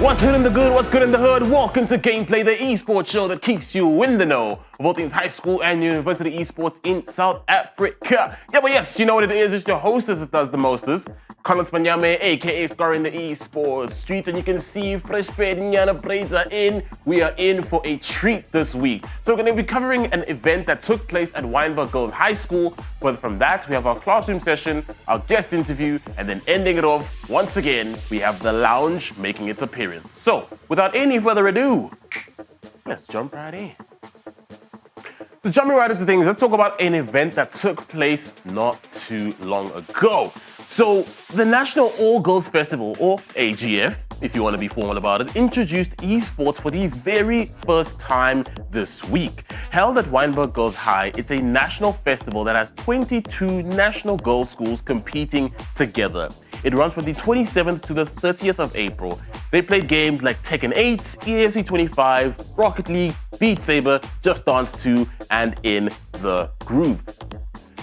What's good in the good, what's good in the hood? Welcome to Gameplay, the eSports show that keeps you in the know of all things high school and university eSports in South Africa. Yeah, but yes, you know what it is. It's your hostess that does the mostest. Collins Manyame, aka Scoring the eSports streets, and you can see Fresh Fed Nyana braids are in. We are in for a treat this week. So we're going to be covering an event that took place at Wynberg Girls High School. But from that, we have our classroom session, our guest interview, and then ending it off, once again, we have the lounge making its appearance. So, without any further ado, let's jump right in. So jumping right into things, let's talk about an event that took place not too long ago. So the National All Girls Festival, or AGF, if you want to be formal about it, introduced eSports for the very first time this week. Held at Wynberg Girls High, it's a national festival that has 22 national girls' schools competing together. It runs from the 27th to the 30th of April. They played games like Tekken 8, EFC 25, Rocket League, Beat Saber, Just Dance 2, and In the Groove.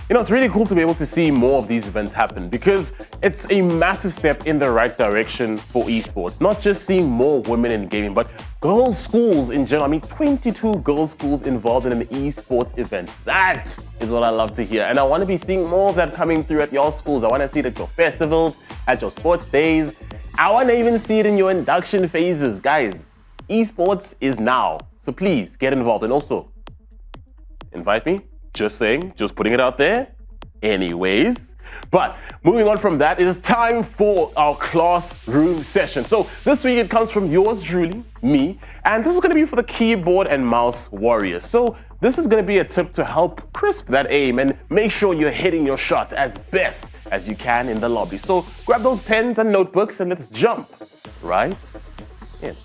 You know, it's really cool to be able to see more of these events happen because it's a massive step in the right direction for esports. Not just seeing more women in gaming, but girls' schools in general. I mean, 22 girls' schools involved in an esports event. That is what I love to hear. And I want to be seeing more of that coming through at your schools. I want to see it at your festivals, at your sports days. I want to even see it in your induction phases. Guys, esports is now. So please get involved. And also, invite me. Just saying, just putting it out there. Anyways, but moving on from that, it is time for our classroom session. So this week it comes from yours truly, me, and this is going to be for the keyboard and mouse warriors. So this is going to be a tip to help crisp that aim and make sure you're hitting your shots as best as you can in the lobby. So grab those pens and notebooks and let's jump right in.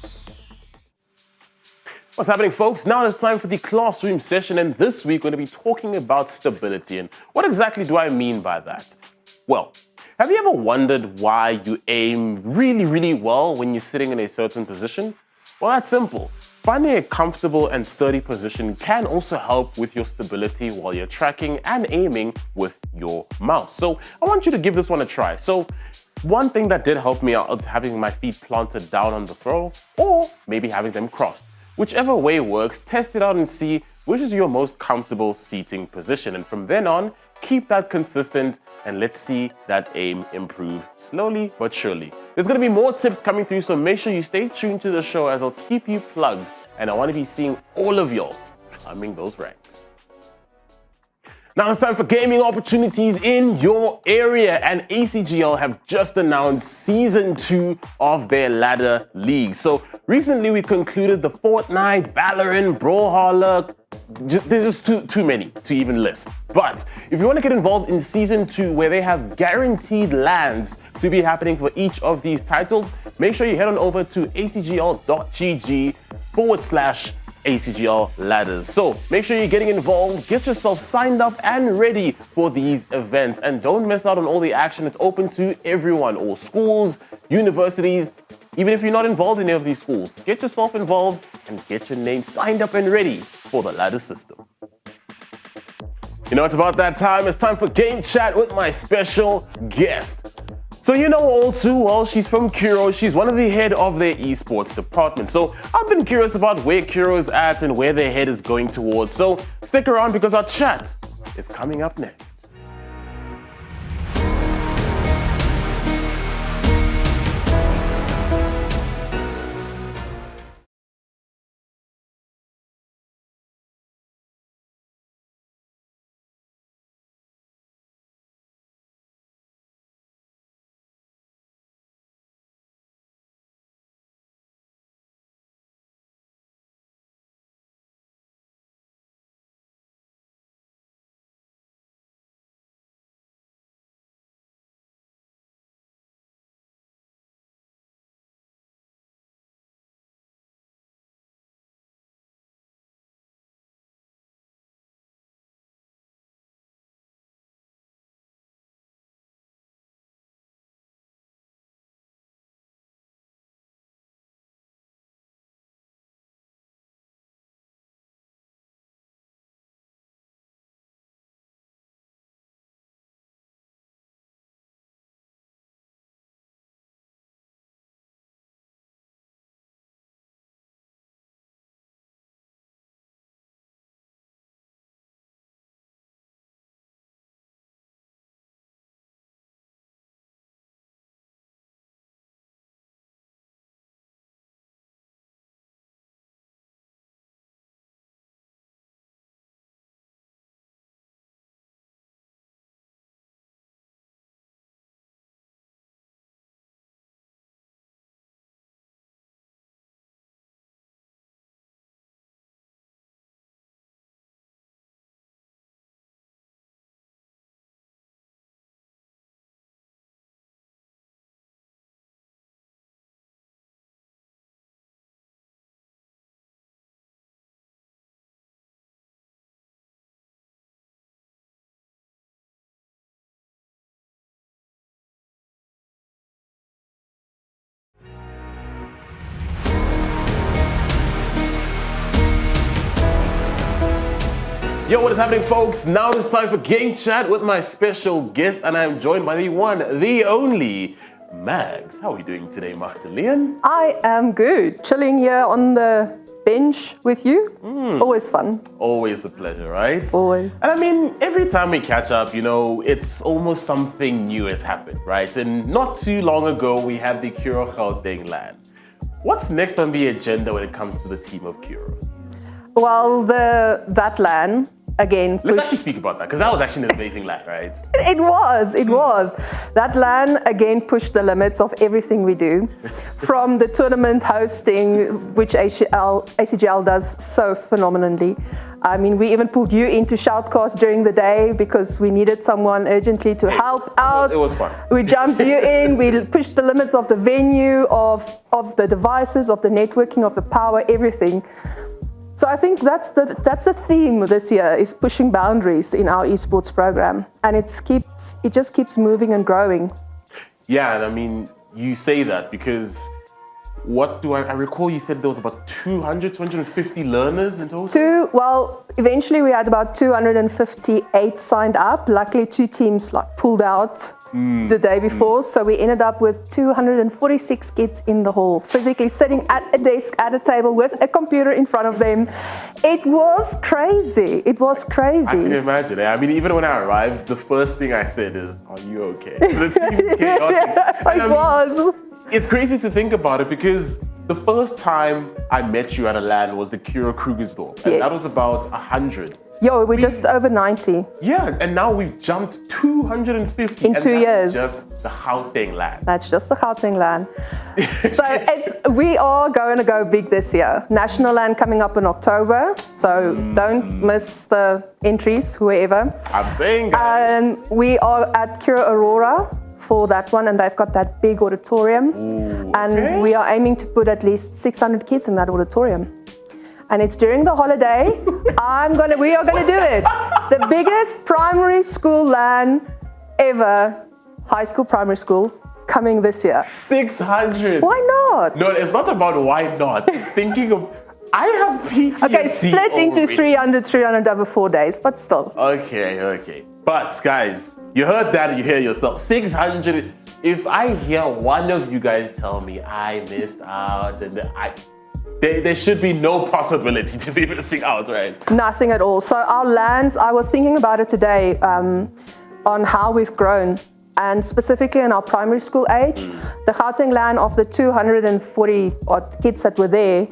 What's happening, folks? Now it's time for the classroom session, and this week we're going to be talking about stability. And what exactly do I mean by that? Well, have you ever wondered why you aim really well when you're sitting in a certain position? Well, that's simple. Finding a comfortable and sturdy position can also help with your stability while you're tracking and aiming with your mouse. So I want you to give this one a try. So one thing that did help me out is having my feet planted down on the throw, or maybe having them crossed. Whichever way works, test it out and see which is your most comfortable seating position. And from then on, keep that consistent and let's see that aim improve slowly but surely. There's going to be more tips coming through, so make sure you stay tuned to the show as I'll keep you plugged. And I want to be seeing all of y'all climbing those ranks. Now it's time for gaming opportunities in your area, and ACGL have just announced Season 2 of their ladder league. So recently we concluded the Fortnite, Valorant, Brawlhalla. There's just too many to even list. But if you want to get involved in Season 2, where they have guaranteed lands to be happening for each of these titles, make sure you head on over to acgl.gg/ACGL ladders. So make sure you're getting involved, get yourself signed up and ready for these events. And don't miss out on all the action. It's open to everyone, all schools, universities, even if you're not involved in any of these schools. Get yourself involved and get your name signed up and ready for the ladder system. You know, it's about that time. It's time for Game Chat with my special guest. So you know all too well, she's from Kuro. She's one of the head of their esports department. So I've been curious about where Kuro's at and where their head is going towards. So stick around because our chat is coming up next. Yo, what is happening, folks? Now it's time for Game Chat with my special guest, and I'm joined by the one, the only, Mags. How are you doing today, Magdalene? I am good. Chilling here on the bench with you. It's always fun. Always a pleasure, right? Always. And I mean, every time we catch up, it's almost something new has happened, right? And not too long ago, we had the Kuro Gauteng LAN. What's next on the agenda when it comes to the team of Kuro? Well, that LAN, again, Let's actually speak about that, because that was actually an amazing LAN, right? It was. That LAN, again, pushed the limits of everything we do. From the tournament hosting, which ACGL does so phenomenally. I mean, we even pulled you into shoutcast during the day because we needed someone urgently to help out. It was fun. We jumped you in, we pushed the limits of the venue, of the devices, of the networking, of the power, everything. So I think that's a theme this year, is pushing boundaries in our esports program, and it just keeps moving and growing. Yeah, and I mean, you say that because I recall you said there was about 250 learners in total? Eventually we had about 258 signed up. Luckily, 2 teams pulled out the day before, so we ended up with 246 kids in the hall, physically sitting at a desk, at a table with a computer in front of them. It was crazy. I can imagine. I mean, even when I arrived, the first thing I said is, "Are you okay?" It seems chaotic. It's crazy to think about it, because the first time I met you at a LAN was the Kuro Krugersdorp, and that was about 100. We're just over 90. Yeah, and now we've jumped 250 in 2 years. Just the Gauteng LAN. That's just the Gauteng LAN. So we are going to go big this year. National LAN coming up in October, so don't miss the entries, whoever. I'm saying, guys. We are at Kuro Aurora for that one, and they've got that big auditorium. And we are aiming to put at least 600 kids in that auditorium. And it's during the holiday. We are gonna do it. The biggest primary school LAN ever, high school, primary school, coming this year. 600. Why not? No, it's not about why not. It's thinking of, I have PTSD. Okay, split into 300 over 4 days, but still. Okay. But guys, you heard that, you hear yourself. 600. If I hear one of you guys tell me I missed out, and there should be no possibility to be missing out, right? Nothing at all. So our LANs, I was thinking about it today on how we've grown, and specifically in our primary school age. The Gauteng LAN, of the 240 odd kids that were there,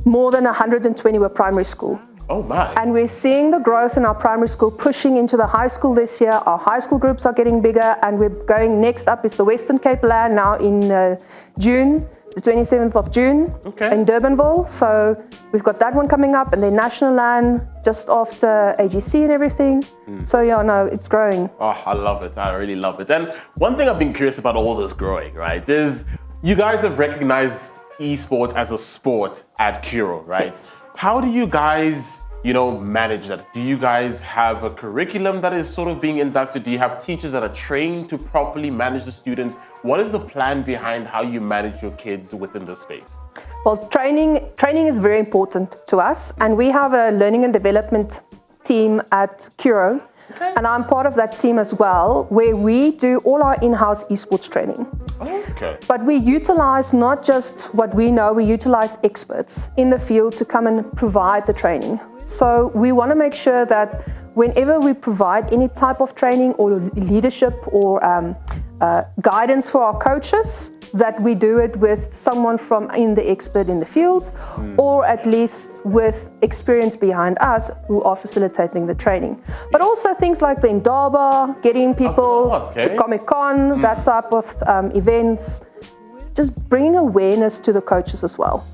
more than 120 were primary school. Oh my. And we're seeing the growth in our primary school pushing into the high school this year. Our high school groups are getting bigger, and we're going, next up is the Western Cape LAN now in June. The 27th of June in Durbanville. So we've got that one coming up, and then National LAN just after AGC and everything. So it's growing. Oh, I love it. I really love it. And one thing I've been curious about all this growing, right, is you guys have recognized esports as a sport at Kuro, right? Yes. How do you guys, manage that? Do you guys have a curriculum that is sort of being inducted? Do you have teachers that are trained to properly manage the students? What is the plan behind how you manage your kids within the space? Well, training is very important to us, and we have a learning and development team at Kuro. And I'm part of that team as well, where we do all our in-house esports training. But we utilize not just what we know, we utilize experts in the field to come and provide the training. So we want to make sure that whenever we provide any type of training or leadership or guidance for our coaches, that we do it with someone expert in the field, or at least with experience behind us who are facilitating the training. But also things like the Indaba, getting people to Comic-Con, that type of events, just bringing awareness to the coaches as well.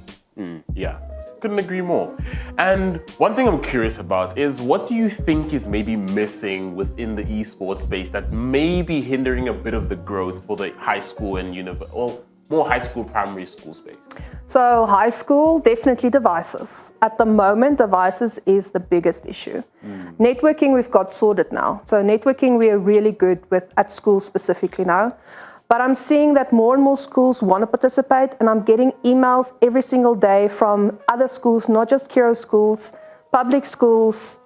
Yeah. Couldn't agree more. And one thing I'm curious about is, what do you think is maybe missing within the esports space that may be hindering a bit of the growth for the high school and more high school, primary school space? So high school, definitely devices. At the moment, devices is the biggest issue. Networking, we've got sorted now. So networking, we are really good with at school specifically now. But I'm seeing that more and more schools want to participate, and I'm getting emails every single day from other schools, not just Kuro schools, public schools,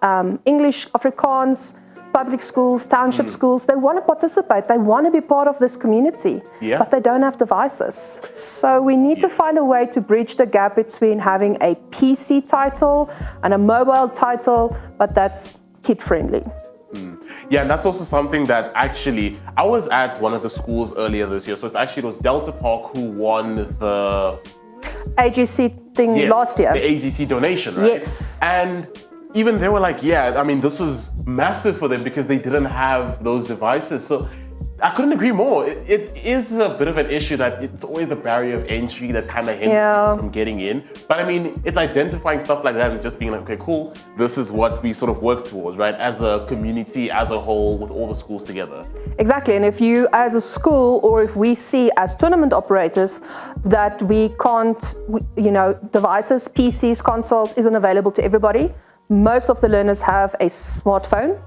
English, Afrikaans, public schools, township schools, they want to participate. They want to be part of this community, but they don't have devices. So we need to find a way to bridge the gap between having a PC title and a mobile title, but that's kid-friendly. Yeah, and that's also something that actually, I was at one of the schools earlier this year. So it was Delta Park who won the AGC thing last year. The AGC donation, right? Yes. And even they were like, yeah, I mean, this was massive for them because they didn't have those devices. So I couldn't agree more. It is a bit of an issue that it's always the barrier of entry that kind of hinders people from getting in. But I mean, it's identifying stuff like that and just being like, okay, cool, this is what we sort of work towards, right? As a community, as a whole, with all the schools together. Exactly, and if you as a school or if we see as tournament operators that we can't, devices, PCs, consoles isn't available to everybody, most of the learners have a smartphone.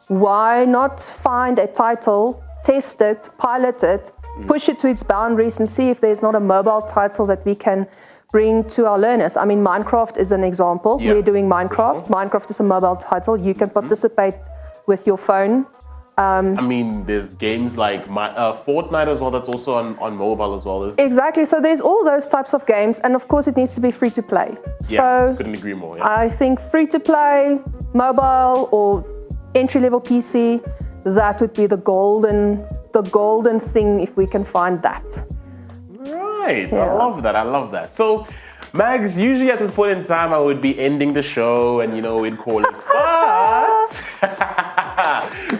Why not find a title, test it, pilot it, push it to its boundaries and see if there's not a mobile title that we can bring to our learners. I mean, Minecraft is an example. Yeah. We're doing Minecraft. Minecraft is a mobile title. You can participate with your phone. I mean, there's games like Fortnite as well that's also on mobile as well. Exactly, so there's all those types of games, and of course it needs to be free to play. Yeah, couldn't agree more. Yeah. I think free to play, mobile or entry-level PC, that would be the golden thing if we can find that. Right, yeah. I love that. So, Mags, usually at this point in time I would be ending the show and we'd call it,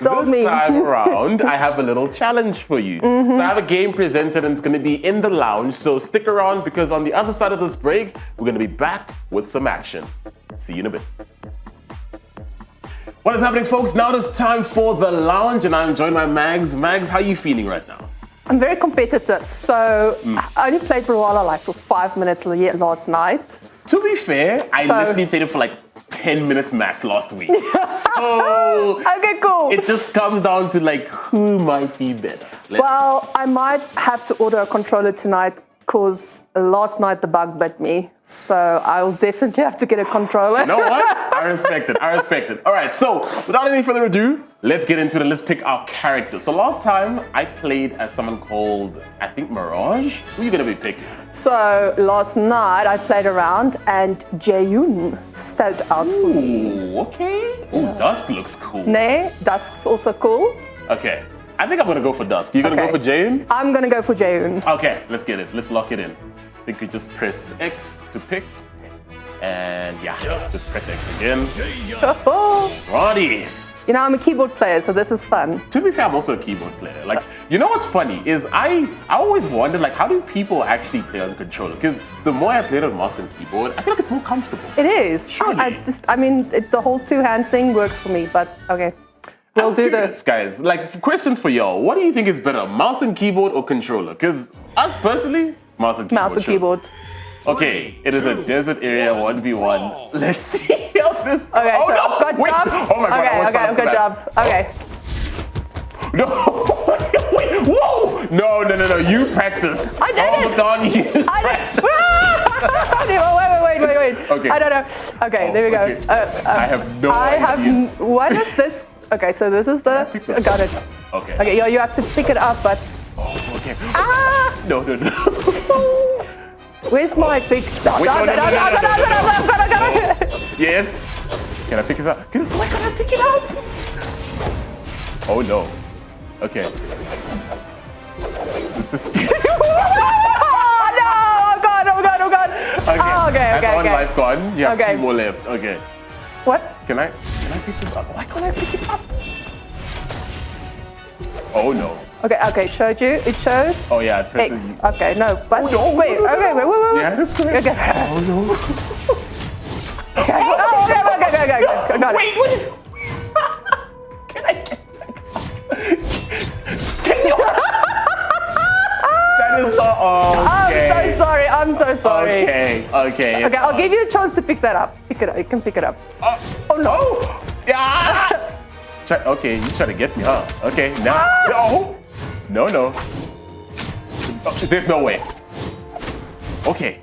but this time around I have a little challenge for you. So I have a game presented and it's going to be in the lounge, so stick around because on the other side of this break we're going to be back with some action. See you in a bit. What is happening, folks? Now it's time for the lounge and I'm joined by Mags. Mags, how are you feeling right now? I'm very competitive, so I only played Brawler like for 5 minutes last night. To be fair, I literally played it for like 10 minutes max last week. So okay, cool. It just comes down to like who might be better. Well, I might have to order a controller tonight because last night the bug bit me. So I'll definitely have to get a controller. You know what? I respect it. All right, so without any further ado, let's get into it and let's pick our character. So last time I played as someone called, I think, Mirage. Who are you going to be picking? So last night I played around and Jaeyoon stood out for me. Ooh, okay. Oh, Dusk looks cool. Nay, Dusk's also cool. Okay. I think I'm going to go for Dusk. You going to go for Jaeyoon? I'm going to go for Jaeyoon. Okay, let's get it. Let's lock it in. I think we just press X to pick. And yeah, just press X again. Roddy. I'm a keyboard player, so this is fun. To be fair, I'm also a keyboard player. Like, what's funny is I always wondered, like, how do people actually play on controller? Because the more I played on mouse and keyboard, I feel like it's more comfortable. It is. Surely. The whole two hands thing works for me, but okay. We'll do this. Guys, like, questions for y'all. What do you think is better, mouse and keyboard or controller? Because us personally, mouse and keyboard. Mouse and keyboard. Okay, it is a desert area 1v1. Let's see how this. Okay, oh, so no. I've got Wait. jump. Oh my god. Okay, I've got jump. Okay. No. Wait. Whoa. No. You practice. I did it. On you. Wait. Okay. I don't know. Okay, there we go. Okay. I have no idea. What is this? Okay, so this is the. I got it. Okay. Okay, you have to pick it up, but. Oh, okay. Ah! No. Where's my big... No. Yes. Can I pick it up? Why can't I pick it up? Oh no. Okay. This is... Oh god. Okay. That's one life gone. You have 2 more left. Okay. What? Can I pick this up? Why can't I pick it up? Oh no. Okay, it showed you. It shows. Oh yeah, it presses. X. Okay, no, but square. No. Okay, wait. Yeah, that's square. Okay. Oh no. Okay. Oh, okay. Got it. Wait. Can I get Can you? That is not okay. I'm so sorry. Okay. Okay, I'll give you a chance to pick that up. Pick it up. You can pick it up. Oh no. Yeah. Okay, you try to get me, huh? Okay, now. No. There's no way. Okay.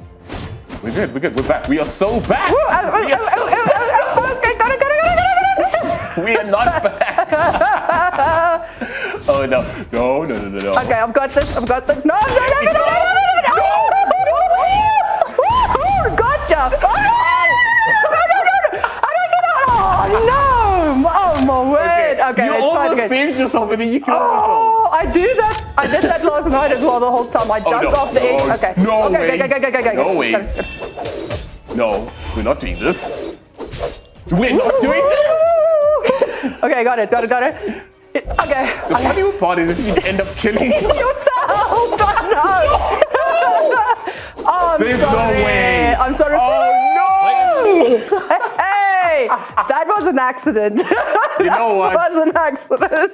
We're good. We're back. We are so back. We are not back. Oh no. No. Okay, I've got this. No. Gotcha. Oh my word. Okay, you let's try it almost again. saved yourself and then you killed yourself. Oh, I do that. I did that last night as well the whole time. I jumped off the edge. Okay. No Okay. No ways. No, we're not doing this. We're not doing this. Okay, got it. Okay. The funny part is if you end up killing Yourself. Oh, no. Oh, There's no way. I'm sorry. Oh no! Hey, that was an accident. You know what? That was an accident.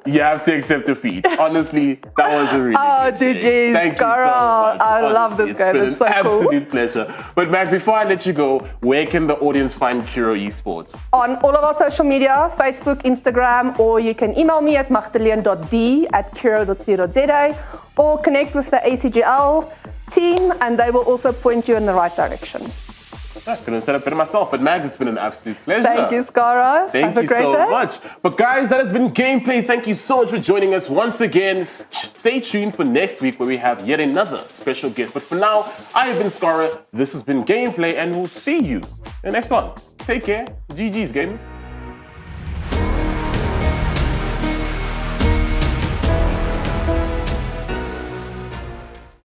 You have to accept defeat. Honestly, that was a really good GG's, game. Thank Scara. you so much. I love Honestly, this game. It's so been an cool. absolute pleasure. But Max, before I let you go, where can the audience find Kuro Esports? On all of our social media, Facebook, Instagram, or you can email me at magdalene.d@kuro.co.za or connect with the ACGL team and they will also point you in the right direction. I couldn't set up better myself, but Max, it's been an absolute pleasure. Thank you, Scara. Thank you so much. But guys, that has been Gameplay. Thank you so much for joining us once again. Stay tuned for next week where we have yet another special guest. But for now, I have been Scara. This has been Gameplay, and we'll see you in the next one. Take care. GG's, gamers.